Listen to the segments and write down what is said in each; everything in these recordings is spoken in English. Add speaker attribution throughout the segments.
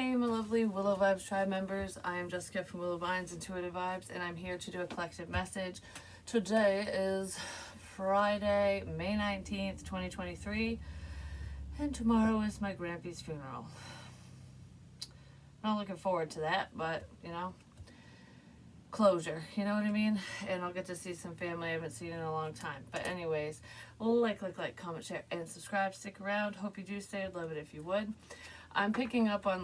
Speaker 1: Hey, my lovely Willow Vibes Tribe members. I am Jessica from Willow Vines Intuitive Vibes, and I'm here to do a collective message. Today is Friday, May 19th, 2023, and tomorrow is my Grampy's funeral. Not looking forward to that, but, closure, you know what I mean? And I'll get to see some family I haven't seen in a long time. But anyways, like, comment, share, and subscribe. Stick around. Hope you do stay. I'd love it if you would. I'm picking up on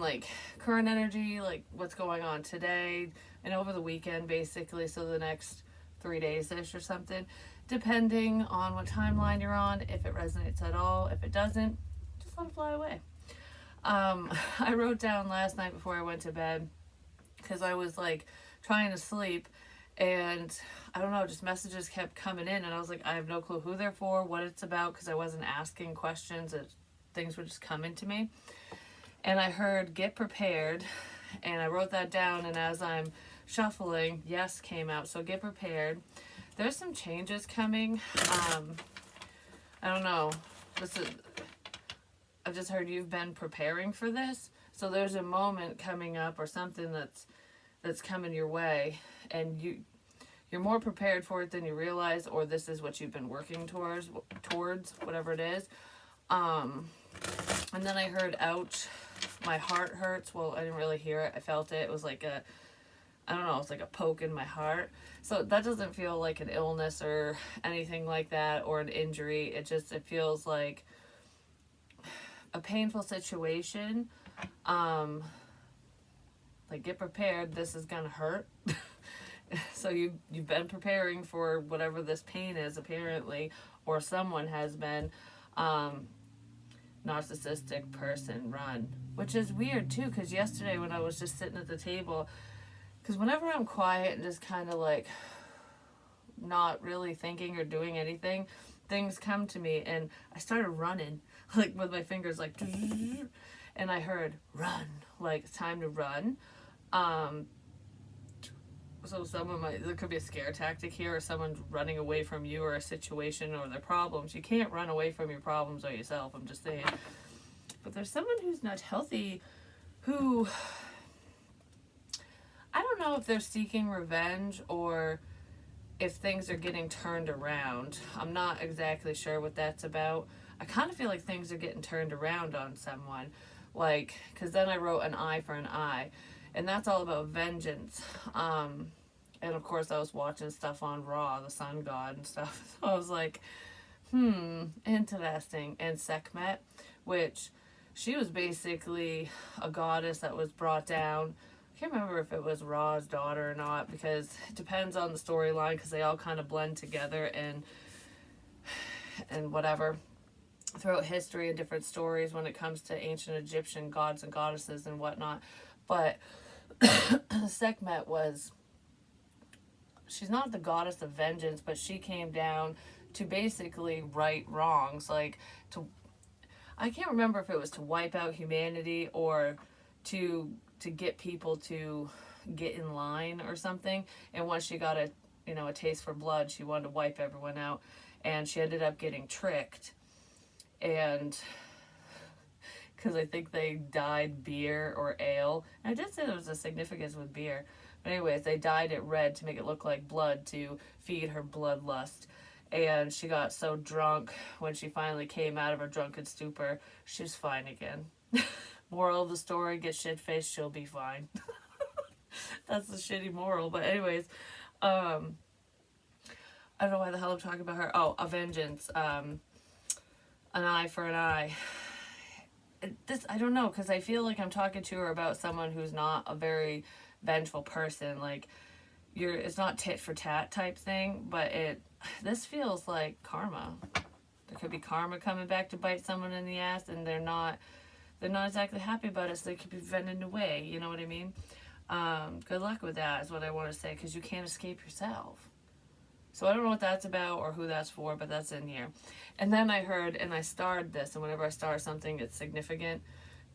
Speaker 1: current energy, what's going on today and over the weekend, basically. So the next 3 days-ish or something, depending on what timeline you're on. If it resonates at all, if it doesn't, just let it fly away. I wrote down last night before I went to bed, because I was trying to sleep, and I don't know, just messages kept coming in, and I was like, I have no clue who they're for, what it's about, because I wasn't asking questions. Things would just come into me. And I heard get prepared, and I wrote that down, and as I'm shuffling, yes came out. So get prepared. There's some changes coming. I don't know. I've just heard you've been preparing for this. So there's a moment coming up or something that's coming your way, and you're more prepared for it than you realize, or this is what you've been working towards, whatever it is. And then I heard, ouch, my heart hurts. Well, I didn't really hear it. I felt it. It was like I don't know, it's like a poke in my heart. So that doesn't feel like an illness or anything like that, or an injury. It feels like a painful situation. Get prepared. This is gonna hurt. So you've been preparing for whatever this pain is, apparently, or someone has been. Narcissistic person, run. Which is weird too, because yesterday when I was just sitting at the table, because whenever I'm quiet and just kind of not really thinking or doing anything, things come to me, and I started running with my fingers and I heard run, it's time to run. So there could be a scare tactic here, or someone's running away from you or a situation or their problems. You can't run away from your problems or yourself, I'm just saying. But there's someone who's not healthy, who, I don't know if they're seeking revenge or if things are getting turned around. I'm not exactly sure what that's about. I kind of feel like things are getting turned around on someone. Because then I wrote an eye for an eye. And that's all about vengeance. And of course I was watching stuff on Raw, the sun god and stuff. So I was like, interesting. And Sekhmet, which she was basically a goddess that was brought down. I can't remember if it was Ra's daughter or not, because it depends on the storyline, because they all kind of blend together and whatever throughout history and different stories when it comes to ancient Egyptian gods and goddesses and whatnot. But Sekhmet she's not the goddess of vengeance, but she came down to basically right wrongs, I can't remember if it was to wipe out humanity or to get people to get in line or something. And once she got a taste for blood, she wanted to wipe everyone out, and she ended up getting tricked. And because I think they dyed beer or ale. And I did say there was a significance with beer. But anyways, they dyed it red to make it look like blood to feed her bloodlust. And she got so drunk when she finally came out of her drunken stupor, she was fine again. Moral of the story, get shit-faced, she'll be fine. That's the shitty moral. But anyways, I don't know why the hell I'm talking about her. Oh, a vengeance. An eye for an eye. I don't know, because I feel like I'm talking to her about someone who's not a very vengeful person. It's not tit for tat type thing, but this feels like karma. There could be karma coming back to bite someone in the ass, and they're not exactly happy about it, so they could be venting away, you know what I mean? Good luck with that is what I want to say, because you can't escape yourself. So I don't know what that's about or who that's for, but that's in here. And then I heard, and I starred this, and whenever I star something that's significant,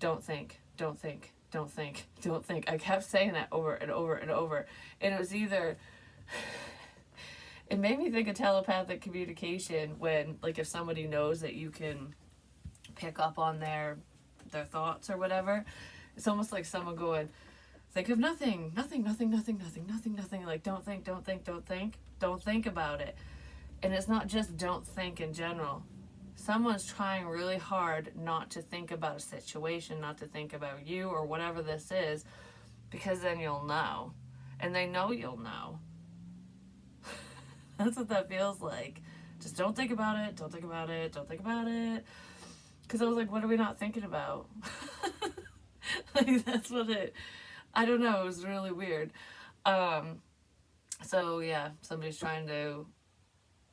Speaker 1: don't think, don't think, don't think, don't think. I kept saying that over and over and over. And it was either, it made me think of telepathic communication when, if somebody knows that you can pick up on their thoughts or whatever. It's almost like someone going, think of nothing, nothing, nothing, nothing, nothing, nothing, nothing. Like, don't think, don't think, don't think. Don't think about it. And it's not just don't think in general. Someone's trying really hard not to think about a situation, not to think about you or whatever this is, because then you'll know. And they know you'll know. That's what that feels like. Just don't think about it, don't think about it, don't think about it. Because I was like, what are we not thinking about? Like, that's what I don't know, it was really weird. So yeah, somebody's trying to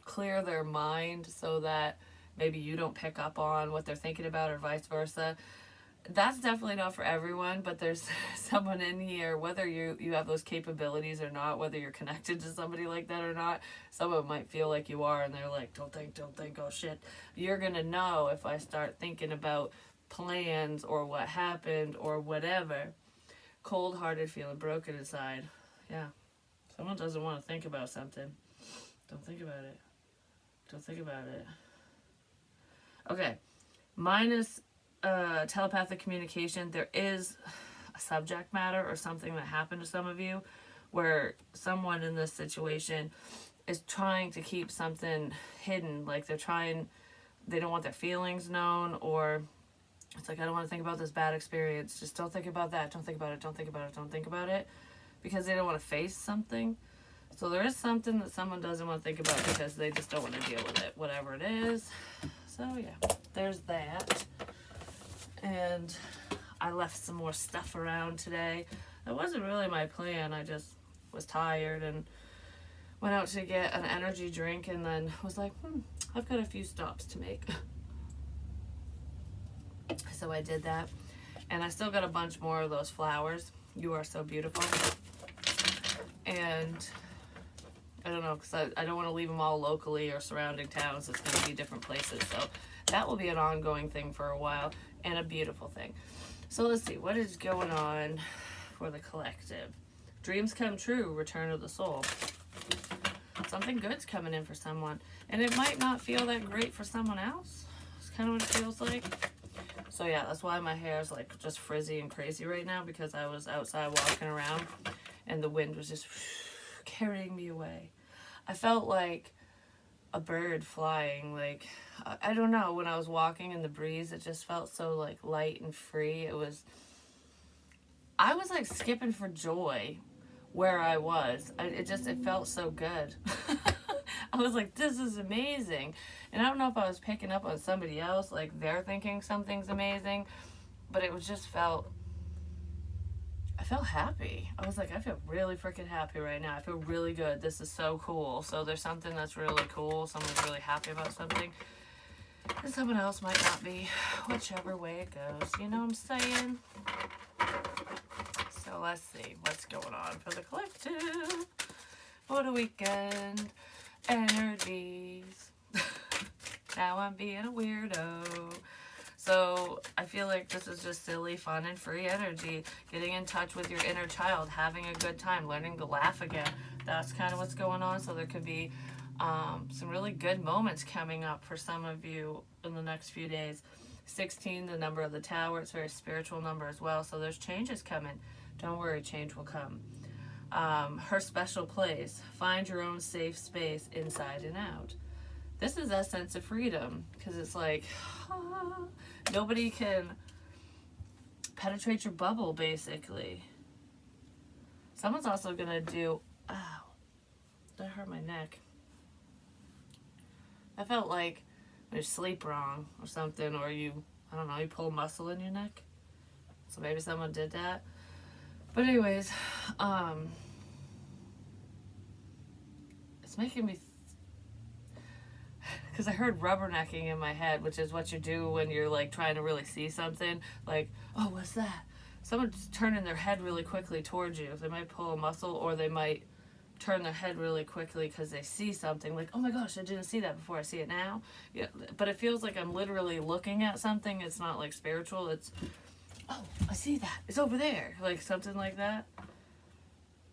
Speaker 1: clear their mind so that maybe you don't pick up on what they're thinking about or vice versa. That's definitely not for everyone, but there's someone in here, whether you have those capabilities or not, whether you're connected to somebody like that or not, someone might feel like you are and they're like, don't think, oh shit. You're gonna know if I start thinking about plans or what happened or whatever. Cold-hearted, feeling broken inside. Yeah. Someone doesn't want to think about something. Don't think about it. Don't think about it. Okay. Minus telepathic communication, there is a subject matter or something that happened to some of you where someone in this situation is trying to keep something hidden. Like they don't want their feelings known, or it's like, I don't want to think about this bad experience. Just don't think about that. Don't think about it. Don't think about it. Don't think about it. Because they don't want to face something. So there is something that someone doesn't want to think about because they just don't want to deal with it, whatever it is. So yeah, there's that. And I left some more stuff around today. That wasn't really my plan. I just was tired and went out to get an energy drink and then was like, I've got a few stops to make. So I did that. And I still got a bunch more of those flowers. You are so beautiful. And I don't know, because I don't want to leave them all locally or surrounding towns. It's going to be different places. So that will be an ongoing thing for a while and a beautiful thing. So let's see, what is going on for the collective? Dreams come true, return of the soul. Something good's coming in for someone. And it might not feel that great for someone else. It's kind of what it feels like. So yeah, that's why my hair is like just frizzy and crazy right now, because I was outside walking around and the wind was just carrying me away. I felt like a bird flying. Like, I don't know, when I was walking in the breeze, it just felt so like light and free. I was like skipping for joy where I was. It felt so good. I was like, this is amazing. And I don't know if I was picking up on somebody else, like they're thinking something's amazing, but it was just I felt happy. I was like, I feel really freaking happy right now. I feel really good. This is so cool. So there's something that's really cool. Someone's really happy about something. And someone else might not be. Whichever way it goes. You know what I'm saying? So let's see what's going on for the collective for the weekend. Energies. Now I'm being a weirdo. So I feel like this is just silly, fun, and free energy. Getting in touch with your inner child, having a good time, learning to laugh again. That's kind of what's going on. So there could be some really good moments coming up for some of you in the next few days. 16, the number of the tower. It's a very spiritual number as well. So there's changes coming. Don't worry, change will come. Her special place. Find your own safe space inside and out. This is that sense of freedom, because it's like, nobody can penetrate your bubble, basically. Someone's also going to do, ow, that hurt my neck. I felt like you sleep wrong or something, or you pull a muscle in your neck. So maybe someone did that. But anyways, it's making me because I heard rubbernecking in my head, which is what you do when you're like trying to really see something. Like, oh, what's that? Someone's turning their head really quickly towards you. They might pull a muscle, or they might turn their head really quickly because they see something. Like, oh my gosh, I didn't see that before. I see it now. Yeah, but it feels like I'm literally looking at something. It's not like spiritual. It's, oh, I see that. It's over there. Like something like that.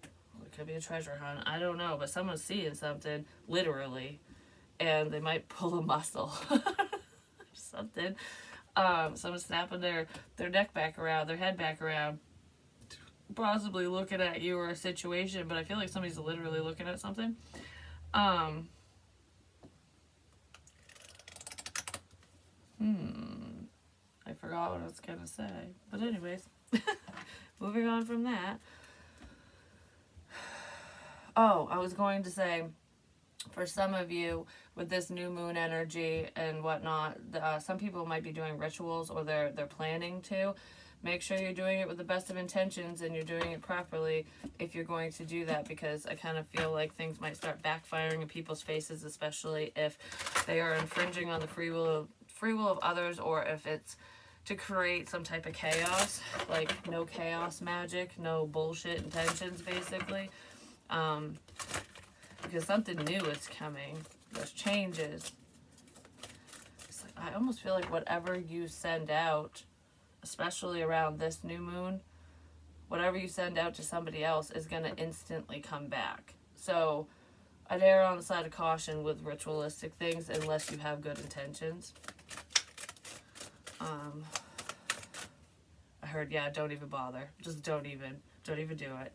Speaker 1: It could be a treasure hunt. I don't know, but someone's seeing something literally. And they might pull a muscle or something. Someone snapping their neck back around, their head back around, possibly looking at you or a situation, but I feel like somebody's literally looking at something. I forgot what I was gonna say. But anyways, moving on from that. Oh, I was going to say, for some of you with this new moon energy and whatnot, some people might be doing rituals, or they're planning to. Make sure you're doing it with the best of intentions and you're doing it properly if you're going to do that, because I kind of feel like things might start backfiring in people's faces, especially if they are infringing on the free will of others, or if it's to create some type of chaos. Like, no chaos magic, no bullshit intentions, basically. Because something new is coming. There's changes. It's like, I almost feel like whatever you send out, especially around this new moon, whatever you send out to somebody else is going to instantly come back. So I'd err on the side of caution with ritualistic things unless you have good intentions. I heard, yeah, don't even bother. Just don't even do it.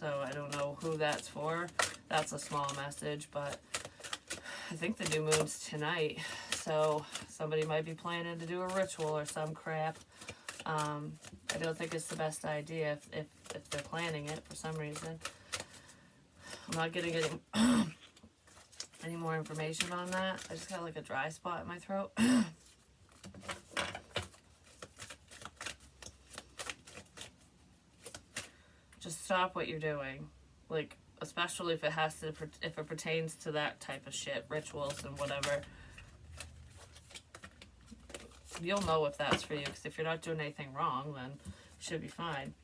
Speaker 1: So I don't know who that's for. That's a small message, but I think the new moon's tonight. So somebody might be planning to do a ritual or some crap. I don't think it's the best idea if they're planning it for some reason. I'm not getting any more information on that. I just got like a dry spot in my throat. Just stop what you're doing. Like, especially if it pertains to that type of shit, rituals and whatever. You'll know if that's for you, because if you're not doing anything wrong, then you should be fine.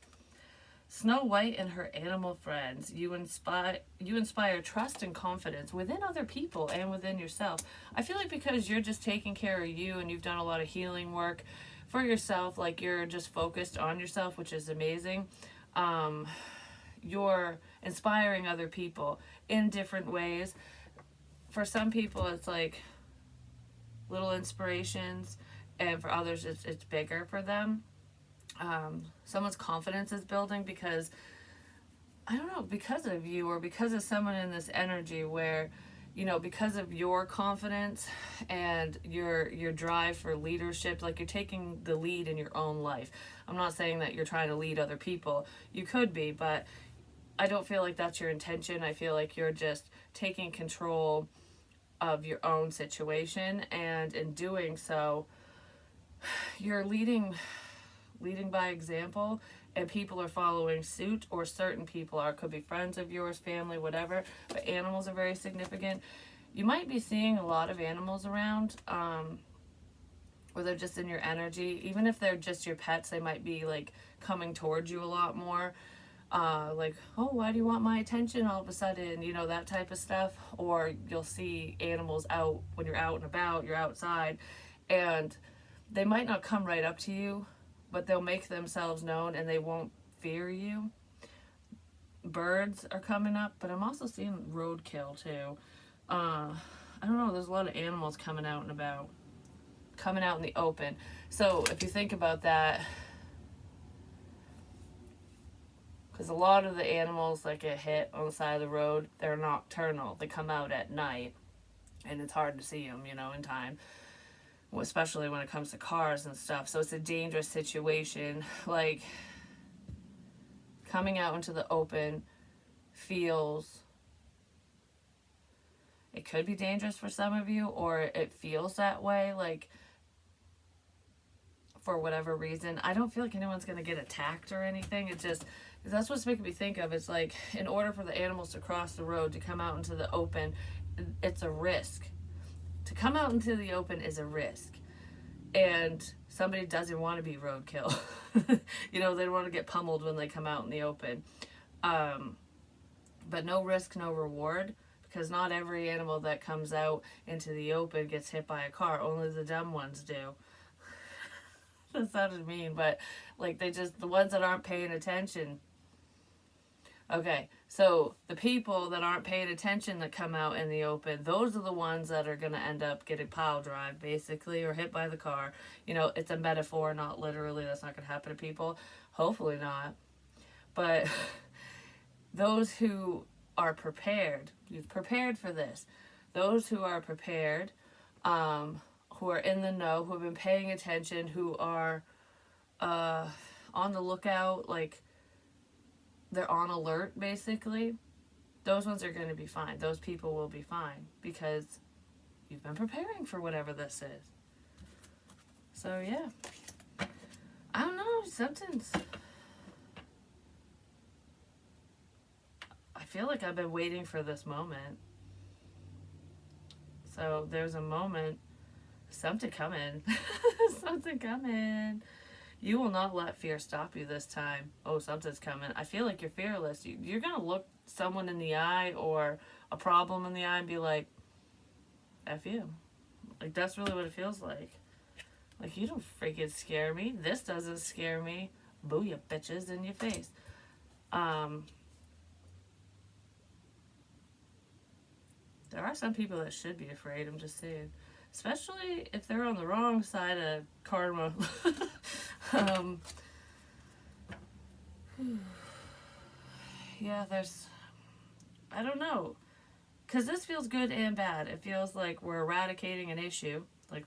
Speaker 1: Snow White and her animal friends. You inspire trust and confidence within other people and within yourself. I feel like because you're just taking care of you and you've done a lot of healing work for yourself, like you're just focused on yourself, which is amazing. You're inspiring other people in different ways. For some people, it's like little inspirations, and for others, it's bigger for them. Someone's confidence is building because, I don't know, because of you or because of someone in this energy where, you know, because of your confidence and your drive for leadership, like you're taking the lead in your own life. I'm not saying that you're trying to lead other people. You could be, but I don't feel like that's your intention. I feel like you're just taking control of your own situation, and in doing so, you're leading by example, and people are following suit, or certain people are. Could be friends of yours, family, whatever, but animals are very significant. You might be seeing a lot of animals around, or they're just in your energy. Even if they're just your pets, they might be like coming towards you a lot more. Like, oh, why do you want my attention all of a sudden? You know, that type of stuff. Or you'll see animals out when you're out and about, you're outside, and they might not come right up to you, but they'll make themselves known and they won't fear you. Birds are coming up, but I'm also seeing roadkill too. I don't know, there's a lot of animals coming out and about, coming out in the open. So if you think about that, because a lot of the animals that get hit on the side of the road, they're nocturnal. They come out at night, and it's hard to see them, you know, in time, especially when it comes to cars and stuff. So it's a dangerous situation. Like, coming out into the open feels, it could be dangerous for some of you, or it feels that way, like, for whatever reason. I don't feel like anyone's going to get attacked or anything. It just, that's what's making me think of. It's like, in order for the animals to cross the road, to come out into the open, it's a risk. To come out into the open is a risk. And somebody doesn't want to be roadkill. You know, they don't want to get pummeled when they come out in the open. But no risk, no reward. Because not every animal that comes out into the open gets hit by a car. Only the dumb ones do. That sounded mean, but like, the ones that aren't paying attention. Okay, so the people that aren't paying attention that come out in the open, those are the ones that are going to end up getting pile drive, basically, or hit by the car. It's a metaphor, not literally. That's not going to happen to people. Hopefully not. But those who are prepared, you've prepared for this. Those who are prepared, who are in the know, who have been paying attention, who are on the lookout, like they're on alert basically, those ones are going to be fine. Those people will be fine because you've been preparing for whatever this is. So yeah, I don't know, something's, I feel like I've been waiting for this moment. So there's a moment, something coming. Something coming. You will not let fear stop you this time. Oh, something's coming. I feel like you're fearless. You're going to look someone in the eye or a problem in the eye and be like, F you. Like, that's really what it feels like. Like, you don't freaking scare me. This doesn't scare me. Booyah, bitches, in your face. There are some people that should be afraid, I'm just saying. Especially if they're on the wrong side of karma. Yeah, I don't know. Because this feels good and bad. It feels like we're eradicating an issue. Like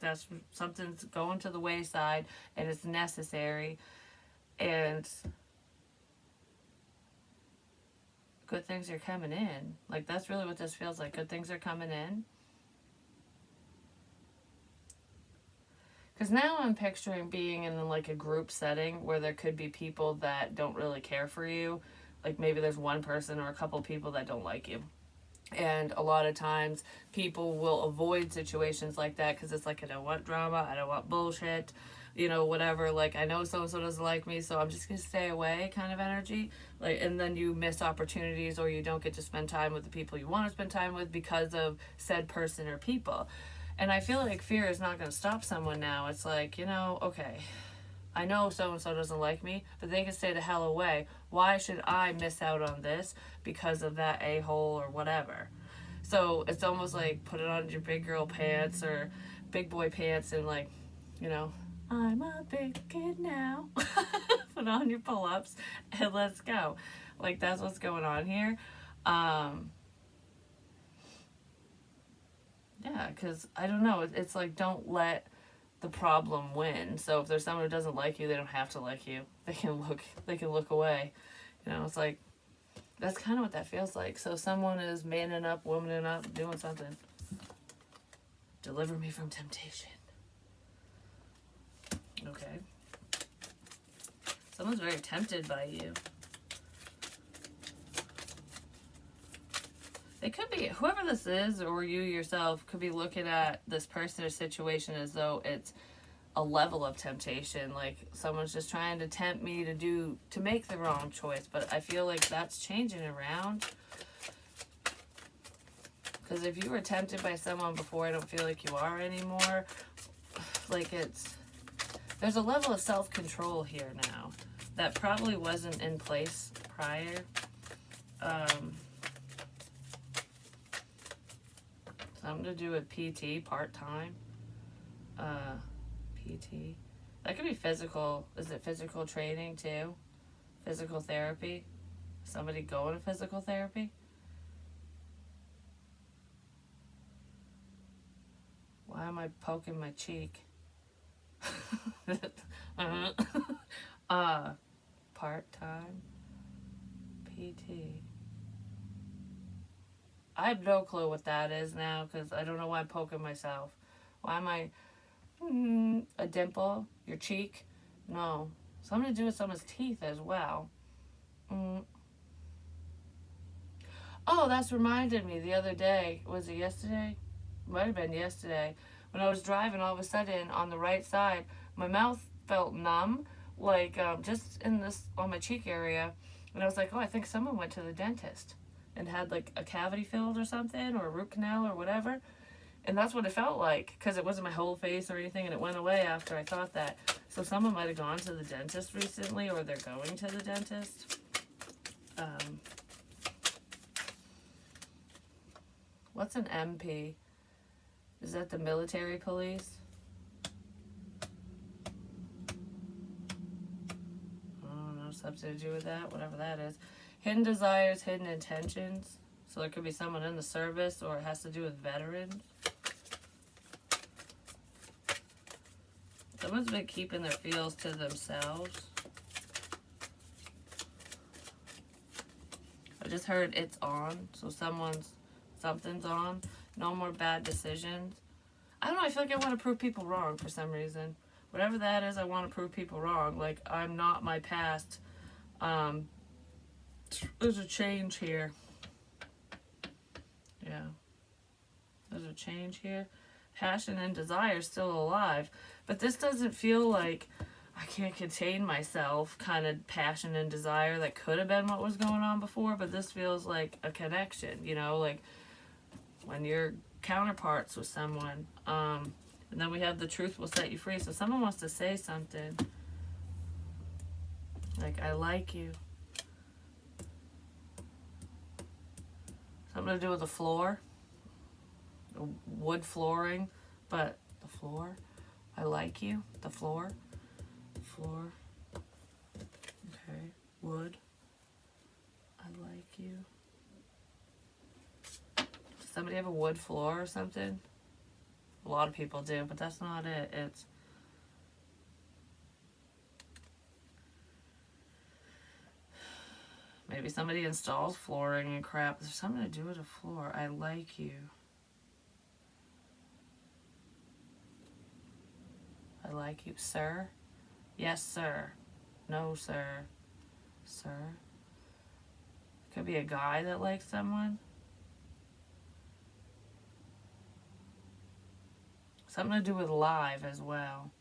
Speaker 1: something's going to the wayside and it's necessary. And good things are coming in. Like, that's really what this feels like. Good things are coming in. Because now I'm picturing being in like a group setting where there could be people that don't really care for you. Like maybe there's one person or a couple people that don't like you. And a lot of times people will avoid situations like that because it's like, I don't want drama, I don't want bullshit, whatever. Like, I know so-and-so doesn't like me, so I'm just going to stay away kind of energy. Like, and then you miss opportunities or you don't get to spend time with the people you want to spend time with because of said person or people. And I feel like fear is not going to stop someone now. It's like, okay, I know so-and-so doesn't like me, but they can stay the hell away. Why should I miss out on this because of that a-hole or whatever? So it's almost like put it on your big girl pants or big boy pants and like, I'm a big kid now. Put on your pull-ups and let's go. Like, that's what's going on here. Yeah, because I don't know. It's like, don't let the problem win. So if there's someone who doesn't like you, they don't have to like you. They can look away. It's like, that's kind of what that feels like. So someone is manning up, womaning up, doing something. Deliver me from temptation. Okay. Someone's very tempted by you. It could be, whoever this is, or you yourself, could be looking at this person or situation as though it's a level of temptation. Like, someone's just trying to tempt me to make the wrong choice. But I feel like that's changing around. Because if you were tempted by someone before, I don't feel like you are anymore. Like, there's a level of self-control here now that probably wasn't in place prior. Something to do with PT, part-time. PT. That could be physical. Is it physical training too? Physical therapy? Somebody going to physical therapy? Why am I poking my cheek? Part-time PT. I have no clue what that is now because I don't know why I'm poking myself. Why am I... a dimple? Your cheek? No. Something to do with someone's teeth as well. Oh, that's reminded me the other day. Was it yesterday? Might have been yesterday. When I was driving, all of a sudden, on the right side, my mouth felt numb, like just on my cheek area. And I was like, oh, I think someone went to the dentist and had like a cavity filled or something, or a root canal or whatever. And that's what it felt like, because it wasn't my whole face or anything, and it went away after I thought that. So someone might have gone to the dentist recently, or they're going to the dentist. What's an MP? Is that the military police? I don't know, something to do with that, whatever that is. Hidden desires, hidden intentions. So there could be someone in the service, or it has to do with veterans. Someone's been keeping their feels to themselves. I just heard it's on, so something's on. No more bad decisions. I don't know, I feel like I want to prove people wrong for some reason. Whatever that is, I want to prove people wrong. Like, I'm not my past. There's a change here. Yeah. There's a change here. Passion and desire still alive. But this doesn't feel like I can't contain myself kind of passion and desire that could have been what was going on before. But this feels like a connection, you know, like when you're counterparts with someone. And then we have the truth will set you free. So someone wants to say something. Like, I like you. Something to do with the floor. Wood flooring. But the floor. I like you. The floor. Floor. Okay. Wood. I like you. Does somebody have a wood floor or something? A lot of people do, but that's not it. It's maybe somebody installs flooring and crap. There's something to do with a floor. I like you. I like you, sir. Yes, sir. No, sir. Sir. Could be a guy that likes someone. Something to do with live as well.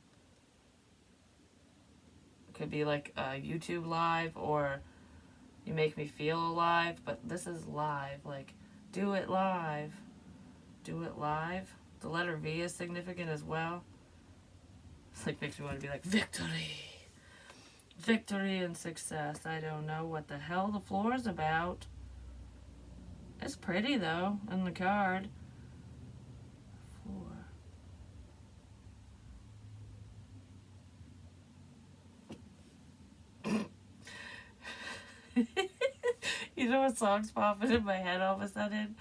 Speaker 1: Could be like a YouTube live, or you make me feel alive, but this is live. Like, do it live. Do it live. The letter V is significant as well. It's like, makes me want to be like, victory. Victory and success. I don't know what the hell the floor is about. It's pretty though, in the card. You know what song's popping in my head all of a sudden?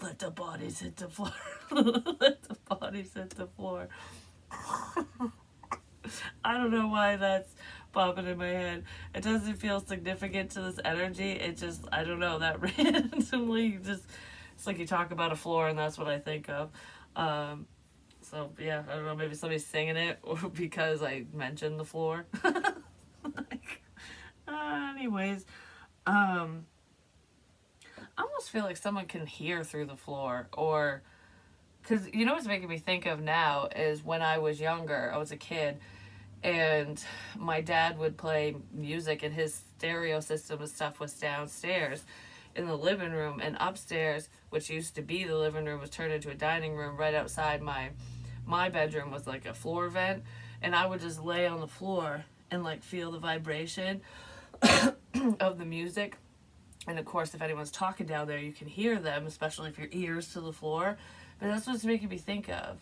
Speaker 1: Let the bodies hit the floor. Let the bodies hit the floor. I don't know why that's popping in my head. It doesn't feel significant to this energy. It just, I don't know, that randomly just, it's like you talk about a floor and that's what I think of. So yeah, I don't know, maybe somebody's singing it or because I mentioned the floor. Anyways, I almost feel like someone can hear through the floor, or because you know what's making me think of now is when I was younger, I was a kid, and my dad would play music, and his stereo system and stuff was downstairs in the living room, and upstairs, which used to be the living room, was turned into a dining room. Right outside my bedroom was like a floor vent, and I would just lay on the floor and like feel the vibration of the music. And of course, if anyone's talking down there, you can hear them, especially if your ears to the floor. But that's what's making me think of.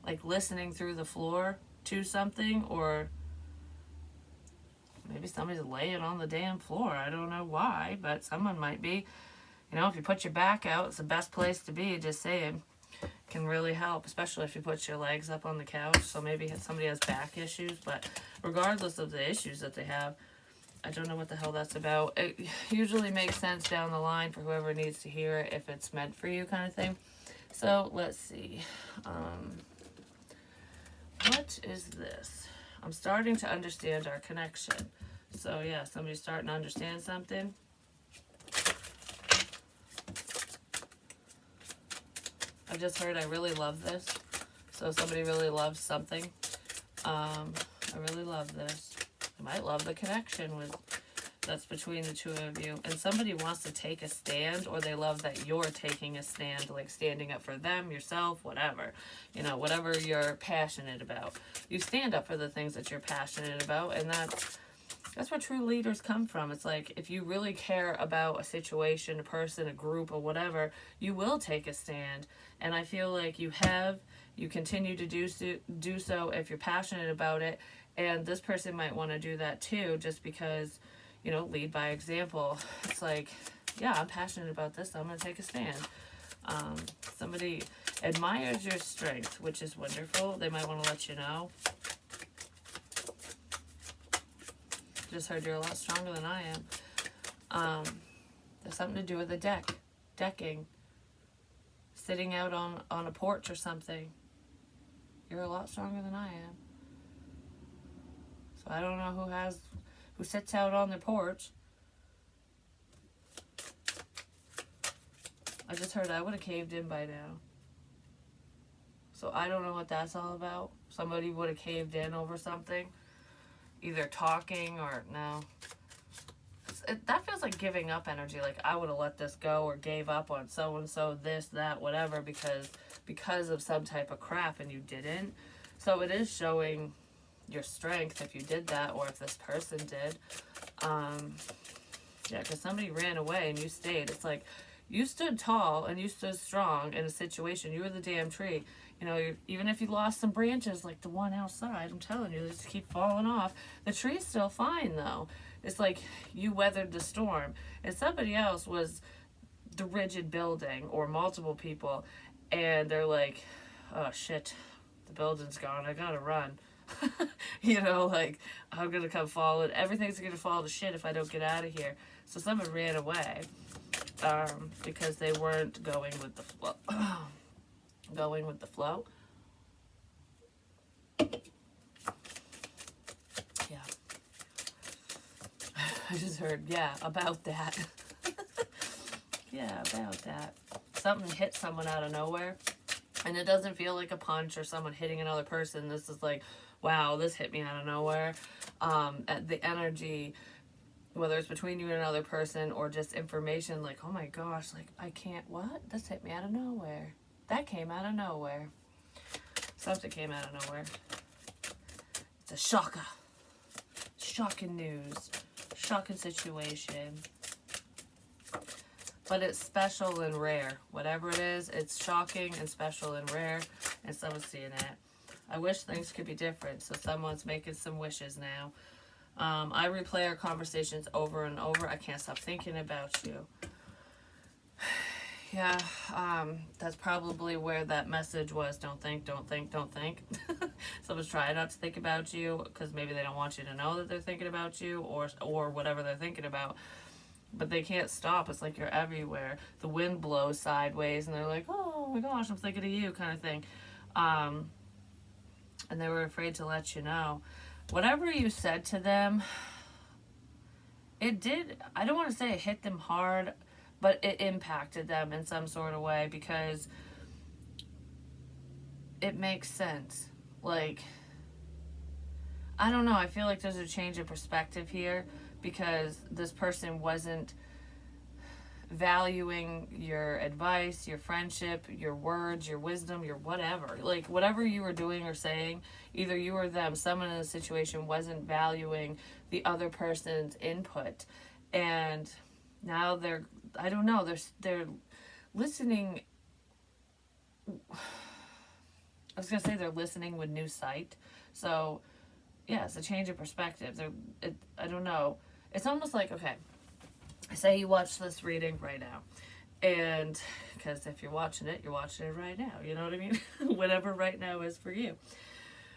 Speaker 1: Like listening through the floor to something, or maybe somebody's laying on the damn floor. I don't know why, but someone might be. You know, if you put your back out, it's the best place to be, just saying. Can really help, especially if you put your legs up on the couch. So maybe somebody has back issues, but regardless of the issues that they have, I don't know what the hell that's about. It usually makes sense down the line for whoever needs to hear it, if it's meant for you, kind of thing. So let's see. What is this? I'm starting to understand our connection. So yeah, somebody's starting to understand something. I just heard I really love this. So somebody really loves something. I really love this. I might love the connection that's between the two of you. And somebody wants to take a stand, or they love that you're taking a stand, like standing up for them, yourself, whatever. You know, whatever you're passionate about. You stand up for the things that you're passionate about, and That's where true leaders come from. It's like if you really care about a situation, a person, a group, or whatever, you will take a stand. And I feel like you continue to do so if you're passionate about it. And this person might want to do that too, just because, lead by example. It's like, yeah, I'm passionate about this, so I'm going to take a stand. Somebody admires your strength, which is wonderful. They might want to let you know. Just heard you're a lot stronger than I am. There's something to do with the decking, sitting out on a porch or something. You're a lot stronger than I am. So I don't know who sits out on their porch. I just heard I would have caved in by now. So I don't know what that's all about. Somebody would have caved in over something. Either talking or no. That feels like giving up energy. Like I would have let this go or gave up on so-and-so, this, that, whatever, because of some type of crap, and you didn't. So it is showing your strength if you did that, or if this person did. Yeah, because somebody ran away and you stayed. It's like you stood tall and you stood strong in a situation. You were the damn tree. Even if you lost some branches like the one outside, I'm telling you, they just keep falling off. The tree's still fine, though. It's like you weathered the storm. And somebody else was the rigid building or multiple people, and they're like, oh, shit, the building's gone. I gotta run. Like, I'm gonna come falling. Everything's gonna fall to shit if I don't get out of here. So someone ran away because they weren't going with the flow. Going with the flow. Yeah. I just heard, yeah, about that. Yeah, about that. Something hit someone out of nowhere, and it doesn't feel like a punch or someone hitting another person. This is like, wow, this hit me out of nowhere. The energy, whether it's between you and another person or just information, like, oh my gosh, like, I can't, what? This hit me out of nowhere. That came out of nowhere. Something came out of nowhere. It's a shocker. Shocking news. Shocking situation. But it's special and rare. Whatever it is, it's shocking and special and rare. And someone's seeing it. I wish things could be different. So someone's making some wishes now. I replay our conversations over and over. I can't stop thinking about you. Yeah, that's probably where that message was. Don't think, don't think, don't think. Someone's trying not to think about you because maybe they don't want you to know that they're thinking about you or whatever they're thinking about. But they can't stop. It's like you're everywhere. The wind blows sideways and they're like, oh my gosh, I'm thinking of you, kind of thing. And they were afraid to let you know. Whatever you said to them, it did, I don't want to say it hit them hard, but it impacted them in some sort of way because it makes sense. Like, I don't know. I feel like there's a change of perspective here because this person wasn't valuing your advice, your friendship, your words, your wisdom, your whatever. Like, whatever you were doing or saying, either you or them, someone in the situation wasn't valuing the other person's input. And now they're listening. I was going to say they're listening with new sight. So, yeah, it's a change of perspective. I don't know. It's almost like, okay, say you watch this reading right now. And, because if you're watching it right now. You know what I mean? Whatever right now is for you.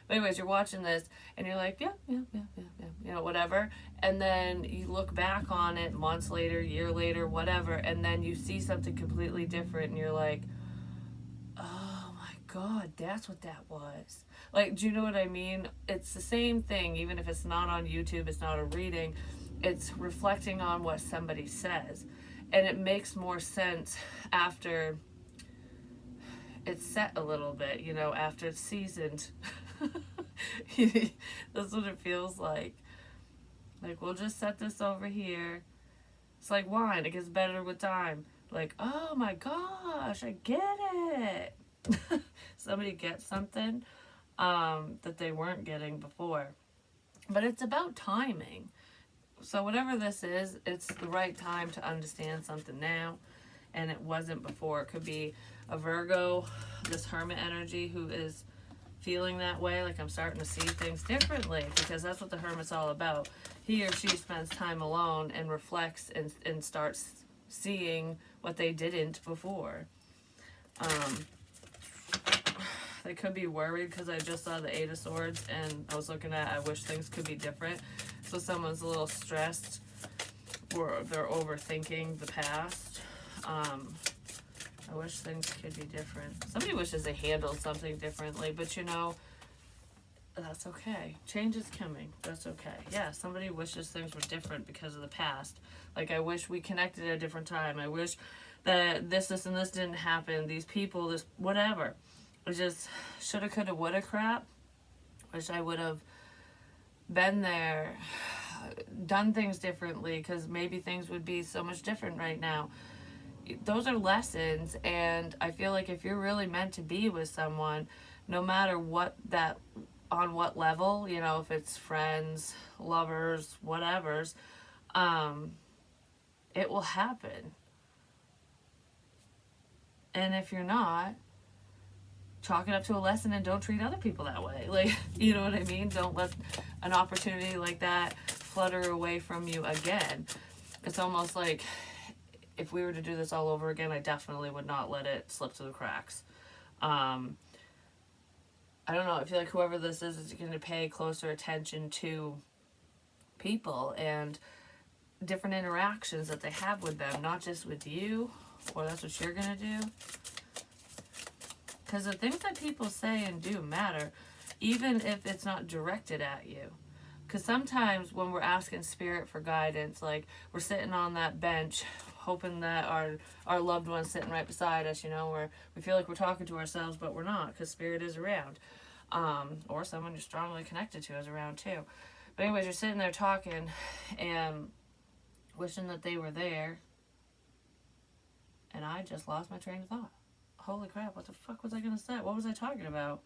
Speaker 1: But anyways, you're watching this and you're like, yeah, whatever. And then you look back on it months later, year later, whatever. And then you see something completely different and you're like, oh my God, that's what that was. Like, do you know what I mean? It's the same thing, even if it's not on YouTube, it's not a reading. It's reflecting on what somebody says. And it makes more sense after it's set a little bit, after it's seasoned. That's what it feels like. Like, we'll just set this over here. It's like wine. It gets better with time. Like, oh my gosh, I get it. Somebody gets something that they weren't getting before. But it's about timing. So whatever this is, it's the right time to understand something now, and it wasn't before. It could be a Virgo, this hermit energy, who is feeling that way, like I'm starting to see things differently, because that's what the hermit's all about. He or she spends time alone and reflects and starts seeing what they didn't before. They could be worried because I just saw the Eight of Swords and I was looking at, I wish things could be different. So someone's a little stressed or they're overthinking the past. I wish things could be different. Somebody wishes they handled something differently, but you know, that's okay. Change is coming. That's okay. Yeah, somebody wishes things were different because of the past. Like, I wish we connected at a different time. I wish that this, and this didn't happen. These people, this, whatever. It just shoulda, coulda, woulda crap. Wish I would have been there, done things differently, because maybe things would be so much different right now. Those are lessons, and I feel like if you're really meant to be with someone, no matter what that, on what level, you know, if it's friends, lovers, whatever's, it will happen. And if you're not, chalk it up to a lesson and don't treat other people that way. Like, you know what I mean? Don't let an opportunity like that flutter away from you again. It's almost like, if we were to do this all over again, I definitely would not let it slip through the cracks. I don't know. I feel like whoever this is going to pay closer attention to people and different interactions that they have with them, not just with you, or that's what you're going to do. Because the things that people say and do matter, even if it's not directed at you. Because sometimes when we're asking spirit for guidance, like we're sitting on that bench hoping that our loved one's sitting right beside us, you know, where we feel like we're talking to ourselves, but we're not, because spirit is around. Or someone you're strongly connected to is around too. But anyways, you're sitting there talking and wishing that they were there, and I just lost my train of thought. Holy crap, what the fuck was I going to say? What was I talking about?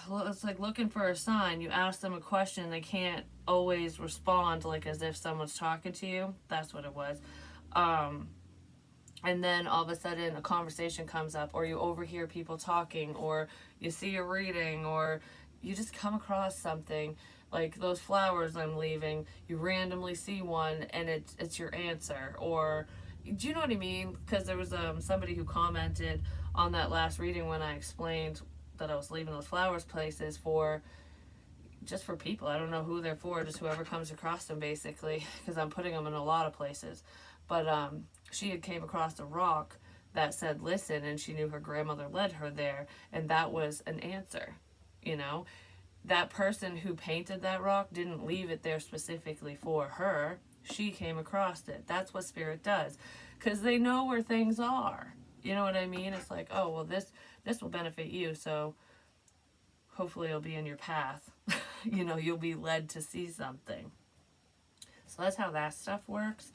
Speaker 1: Well, it's like looking for a sign. You ask them a question, they can't always respond like as if someone's talking to you. That's what it was. And then all of a sudden a conversation comes up, or you overhear people talking, or you see a reading, or you just come across something like those flowers I'm leaving. You randomly see one and it's your answer. Or do you know what I mean? Because there was somebody who commented on that last reading when I explained that I was leaving those flowers places for just for people. I don't know who they're for, just whoever comes across them, basically, because I'm putting them in a lot of places. But she had came across a rock that said listen, and she knew her grandmother led her there, and that was an answer. You know, that person who painted that rock didn't leave it there specifically for her. She came across it. That's what spirit does, because they know where things are. You know what I mean? It's like, oh, well, this will benefit you, so hopefully it'll be in your path. You know, you'll be led to see something. So that's how that stuff works.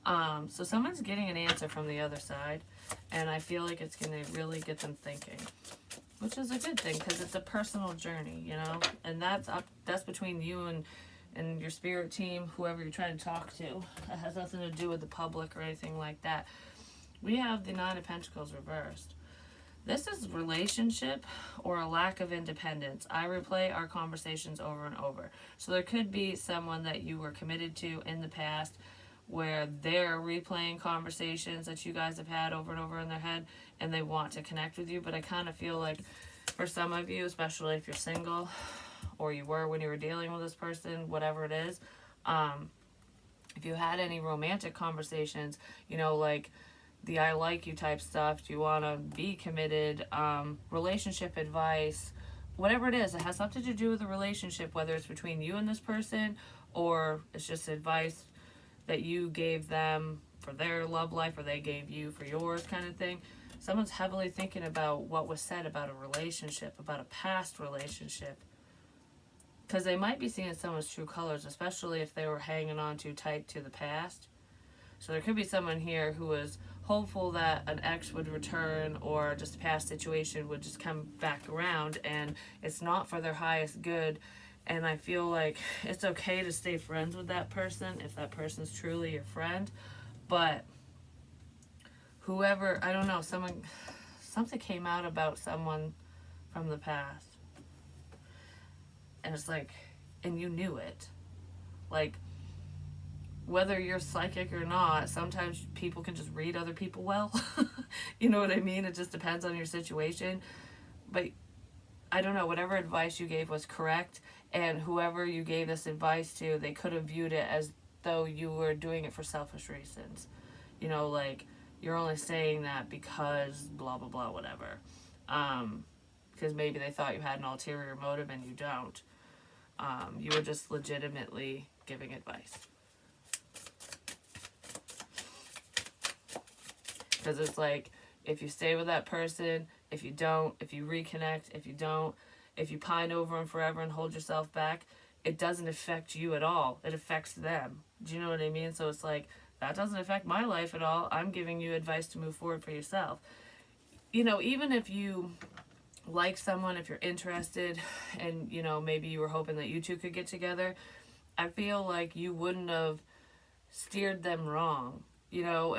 Speaker 1: So someone's getting an answer from the other side, and I feel like it's going to really get them thinking, which is a good thing, because it's a personal journey, you know, and that's between you and your spirit team, whoever you're trying to talk to. It has nothing to do with the public or anything like that. We have the Nine of Pentacles reversed. This is relationship or a lack of independence. I replay our conversations over and over. So there could be someone that you were committed to in the past where they're replaying conversations that you guys have had over and over in their head, and they want to connect with you. But I kind of feel like for some of you, especially if you're single or you were when you were dealing with this person, whatever it is, if you had any romantic conversations, you know, like the I like you type stuff, do you want to be committed, relationship advice, whatever it is, it has something to do with the relationship, whether it's between you and this person or it's just advice that you gave them for their love life or they gave you for yours, kind of thing. Someone's heavily thinking about what was said about a relationship, about a past relationship, because they might be seeing someone's true colors, especially if they were hanging on too tight to the past. So there could be someone here who was hopeful that an ex would return or just a past situation would just come back around, and it's not for their highest good, And I feel like it's okay to stay friends with that person if that person's truly your friend. But whoever, I don't know, something came out about someone from the past. And it's like, and you knew it. Like, whether you're psychic or not, sometimes people can just read other people well. You know what I mean? It just depends on your situation. But I don't know, whatever advice you gave was correct, and whoever you gave this advice to, they could have viewed it as though you were doing it for selfish reasons. You know, like, you're only saying that because blah, blah, blah, whatever. Because maybe they thought you had an ulterior motive and you don't. You were just legitimately giving advice. Because it's like, if you stay with that person, if you don't, if you reconnect, if you don't, if you pine over them forever and hold yourself back, it doesn't affect you at all. It affects them. Do you know what I mean? So it's like, that doesn't affect my life at all. I'm giving you advice to move forward for yourself. You know, even if you like someone, if you're interested, and, you know, maybe you were hoping that you two could get together, I feel like you wouldn't have steered them wrong. You know,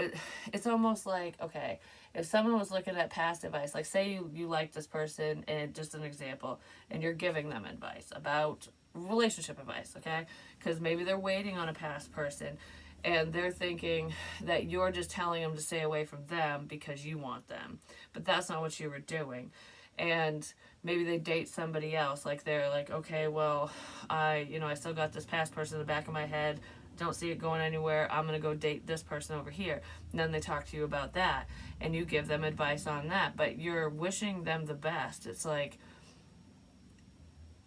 Speaker 1: it's almost like, okay, if someone was looking at past advice, like say you like this person, and just an example, and you're giving them advice about relationship advice, okay? Because maybe they're waiting on a past person, and they're thinking that you're just telling them to stay away from them because you want them. But that's not what you were doing. And maybe they date somebody else. Like they're like, okay, well, I still got this past person in the back of my head. Don't see it going anywhere. I'm going to go date this person over here. And then they talk to you about that. And you give them advice on that. But you're wishing them the best. It's like,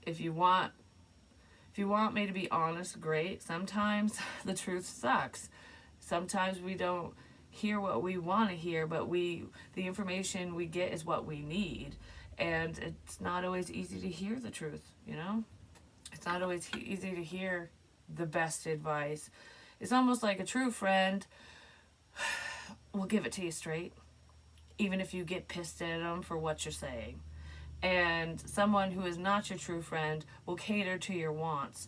Speaker 1: if you want me to be honest, great. Sometimes the truth sucks. Sometimes we don't hear what we want to hear, but the information we get is what we need. And it's not always easy to hear the truth, you know? It's not always easy to hear the best advice. It's almost like a true friend will give it to you straight, even if you get pissed at them for what you're saying. And someone who is not your true friend will cater to your wants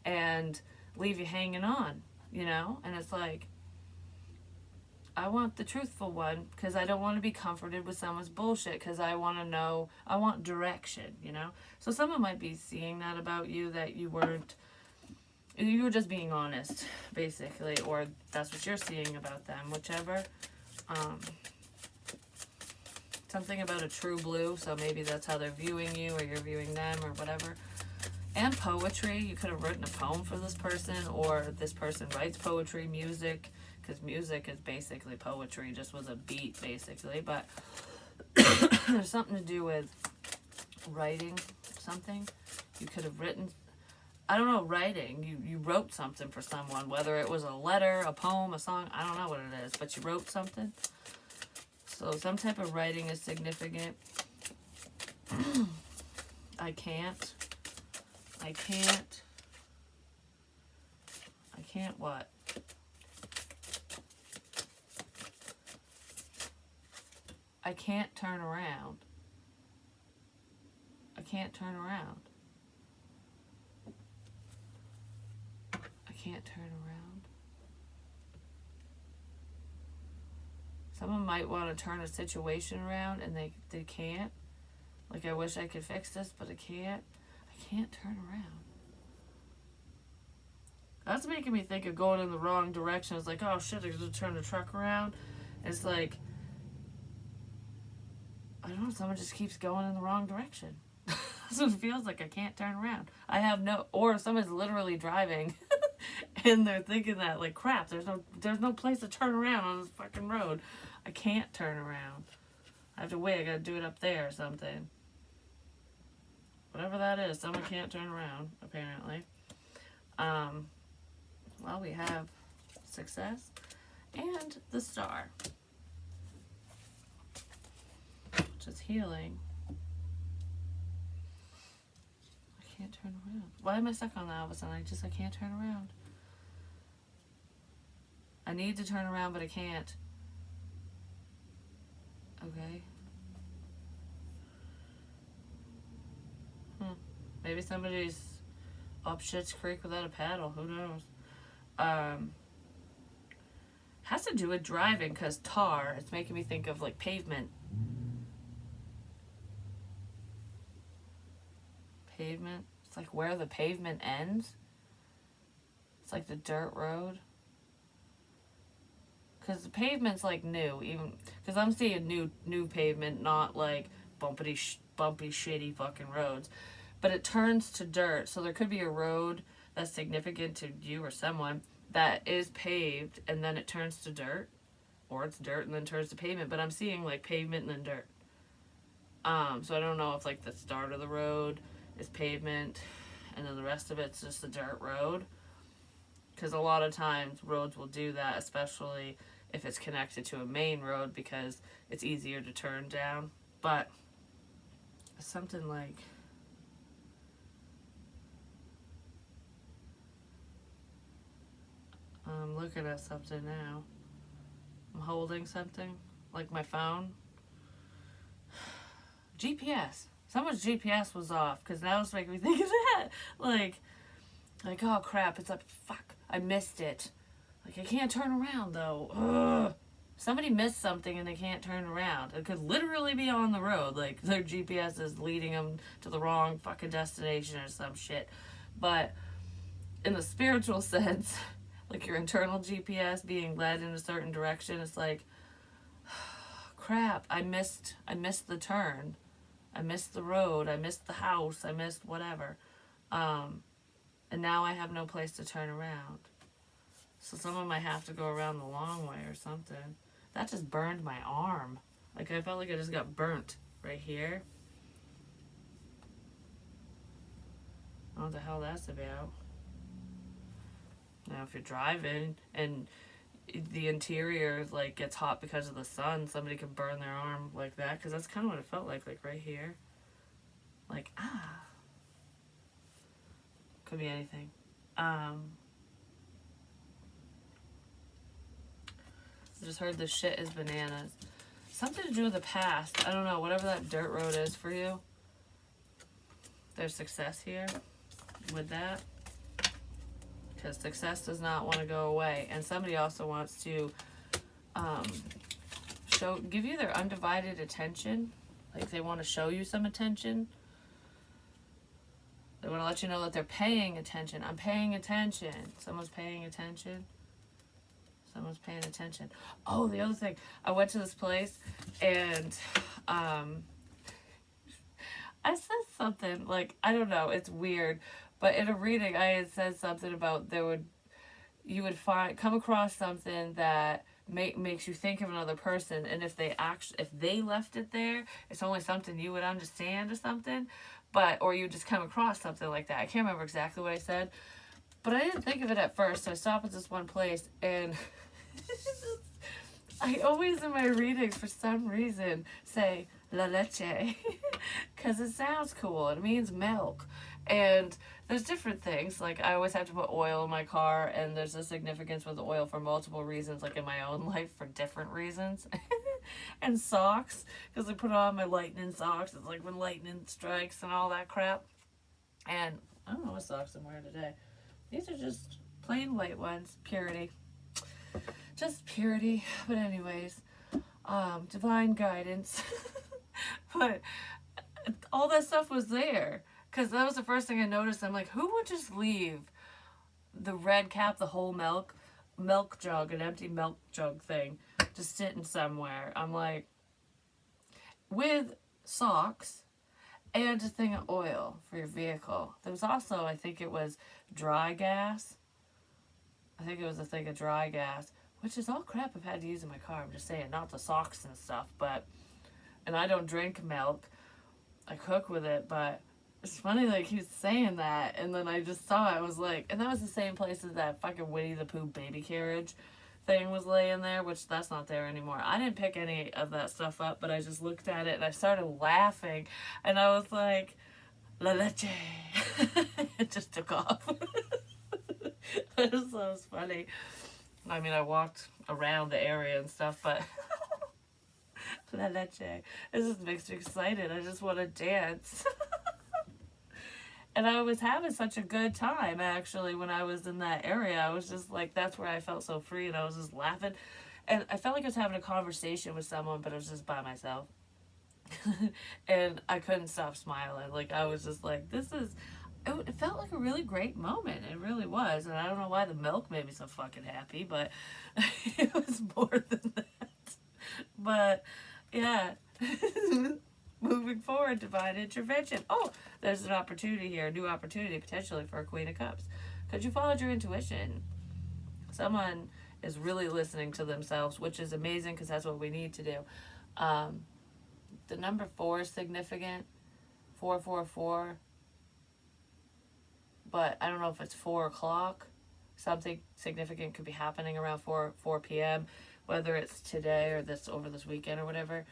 Speaker 1: and leave you hanging on, you know? And it's like, I want the truthful one because I don't want to be comforted with someone's bullshit, because I want to know, I want direction, you know? So someone might be seeing that about you, that you were just being honest, basically, or that's what you're seeing about them, whichever. Something about a true blue, so maybe that's how they're viewing you, or you're viewing them, or whatever. And poetry, you could have written a poem for this person, or this person writes poetry, music, because music is basically poetry, just with a beat, basically. But there's something to do with writing something. You could have written, I don't know, writing. You wrote something for someone, whether it was a letter, a poem, a song, I don't know what it is, but you wrote something. So some type of writing is significant. I can't what? I can't turn around. I can't turn around. I can't turn around. Someone might want to turn a situation around and they can't. Like, I wish I could fix this, but I can't. I can't turn around. That's making me think of going in the wrong direction. It's like, oh shit, I gotta turn the truck around. It's like, I don't know, someone just keeps going in the wrong direction. That's what it feels like. I can't turn around. Or someone's literally driving and they're thinking that, like, crap, there's no place to turn around on this fucking road. I can't turn around. I have to wait. I gotta do it up there or something. Whatever that is, someone can't turn around, apparently. Well, we have success and the star, which is healing. I can't turn around. Why am I stuck on that all of a sudden? I can't turn around. I need to turn around, but I can't. Okay. Maybe somebody's up Shit's Creek without a paddle. Who knows? Has to do with driving because tar. It's making me think of like pavement. Pavement. It's like where the pavement ends. It's like the dirt road. Because the pavement's like new, even because I'm seeing new pavement, not like bumpy shitty fucking roads. But it turns to dirt, so there could be a road that's significant to you or someone that is paved and then it turns to dirt, or it's dirt and then turns to pavement. But I'm seeing like pavement and then dirt. So I don't know if like the start of the road is pavement and then the rest of it's just a dirt road. Because a lot of times roads will do that, especially if it's connected to a main road because it's easier to turn down. But something like, I'm looking at something now. I'm holding something, like my phone. GPS. Someone's GPS was off, because now it's making me think of that. Like, oh crap, it's like, fuck, I missed it. Like, I can't turn around, though. Ugh. Somebody missed something and they can't turn around. It could literally be on the road. Like, their GPS is leading them to the wrong fucking destination or some shit. But in the spiritual sense, like your internal GPS being led in a certain direction, it's like, crap, I missed the turn. I missed the road. I missed the house. I missed whatever. And now I have no place to turn around. So someone might have to go around the long way or something. That just burned my arm. Like, I felt like I just got burnt right here. I don't know what the hell that's about. Now, if you're driving and the interior, like, gets hot because of the sun, somebody could burn their arm like that. Because that's kind of what it felt like right here. Like, Could be anything. I just heard this shit is bananas. Something to do with the past. I don't know. Whatever that dirt road is for you. There's success here with that. Because success does not want to go away. And somebody also wants to give you their undivided attention. Like, they want to show you some attention. They want to let you know that they're paying attention. I'm paying attention. Someone's paying attention. Someone's paying attention. Oh, the other thing. I went to this place and I said something. Like, I don't know. It's weird. But in a reading, I had said something about you would come across something that makes you think of another person, and if they left it there, it's only something you would understand or something, or you just come across something like that. I can't remember exactly what I said, but I didn't think of it at first. So I stopped at this one place, and I always in my readings for some reason say la leche because it sounds cool. It means milk. And there's different things. Like, I always have to put oil in my car, and there's a significance with the oil for multiple reasons, like in my own life for different reasons. And socks, because I put on my lightning socks. It's like when lightning strikes and all that crap. And I don't know what socks I'm wearing today. These are just plain white ones. Purity. Just purity. But anyways, divine guidance. But all that stuff was there. Because that was the first thing I noticed. I'm like, who would just leave the red cap, the whole milk jug, an empty milk jug thing, just sitting somewhere? I'm like, with socks and a thing of oil for your vehicle. There was also, I think it was dry gas. I think it was a thing of dry gas, which is all crap I've had to use in my car. I'm just saying, not the socks and stuff, and I don't drink milk. I cook with it, but it's funny, like, he was saying that, and then I just saw it. I was like, and that was the same place as that fucking Winnie the Pooh baby carriage thing was laying there, which that's not there anymore. I didn't pick any of that stuff up, but I just looked at it, and I started laughing, and I was like, la leche. It just took off. It was funny. I mean, I walked around the area and stuff, but la leche. It just makes me excited. I just want to dance. And I was having such a good time actually when I was in that area. I was just like, that's where I felt so free, and I was just laughing. And I felt like I was having a conversation with someone, but I was just by myself. And I couldn't stop smiling. Like, I was just like, this is. It felt like a really great moment. It really was. And I don't know why the milk made me so fucking happy, but it was more than that. But, yeah. Moving forward, divine intervention. Oh, there's an opportunity here, a new opportunity potentially for a Queen of Cups. Because you followed your intuition. Someone is really listening to themselves, which is amazing because that's what we need to do. The number 4 is significant. 444. But I don't know if it's 4 o'clock. Something significant could be happening around 4 p.m., whether it's today or this over this weekend or whatever.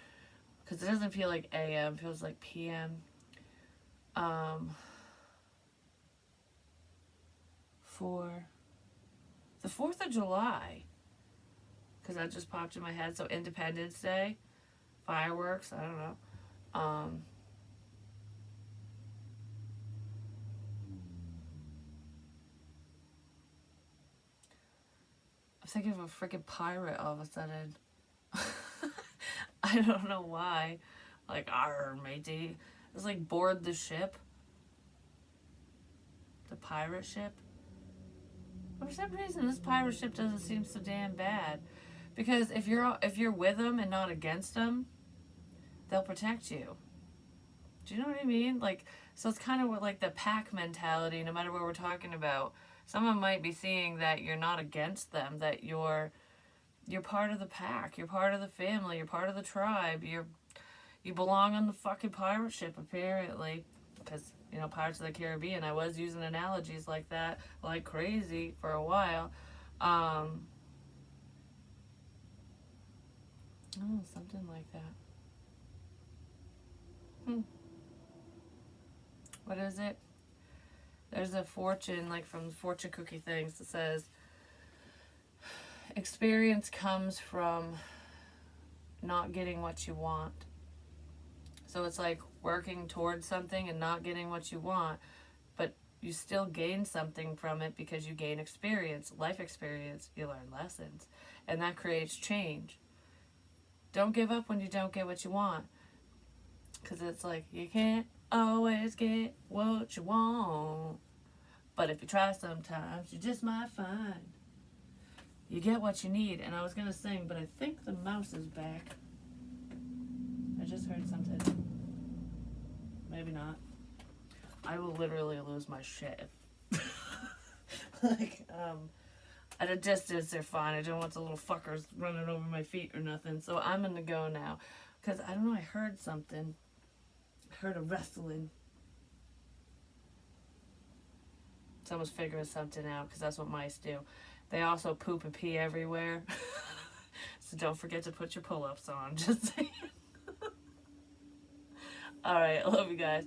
Speaker 1: Because it doesn't feel like a.m., it feels like p.m. 4. The 4th of July. Because that just popped in my head. So Independence Day. Fireworks. I don't know. I'm thinking of a freaking pirate all of a sudden. I don't know why. Like, arr, matey. It's like board the ship. The pirate ship. For some reason, this pirate ship doesn't seem so damn bad. Because if you're with them and not against them, they'll protect you. Do you know what I mean? Like, so it's kind of like the pack mentality, no matter what we're talking about. Someone might be seeing that you're not against them, that you're part of the pack, you're part of the family, you're part of the tribe, you belong on the fucking pirate ship, apparently. Because, you know, Pirates of the Caribbean, I was using analogies like that like crazy for a while. Oh, something like that. What is it? There's a fortune, like from fortune cookie things, that says experience comes from not getting what you want. So it's like working towards something and not getting what you want, but you still gain something from it because you gain experience, life experience, you learn lessons, and that creates change. Don't give up when you don't get what you want, because it's like you can't always get what you want, but if you try sometimes, you just might find you get what you need. And I was going to sing, but I think the mouse is back. I just heard something. Maybe not. I will literally lose my shit. Like, at a distance, they're fine. I don't want the little fuckers running over my feet or nothing. So I'm going to go now. Because, I don't know, I heard something. I heard a wrestling. Someone's figuring something out, because that's what mice do. They also poop and pee everywhere. So don't forget to put your pull-ups on. Just saying. Alright, I love you guys.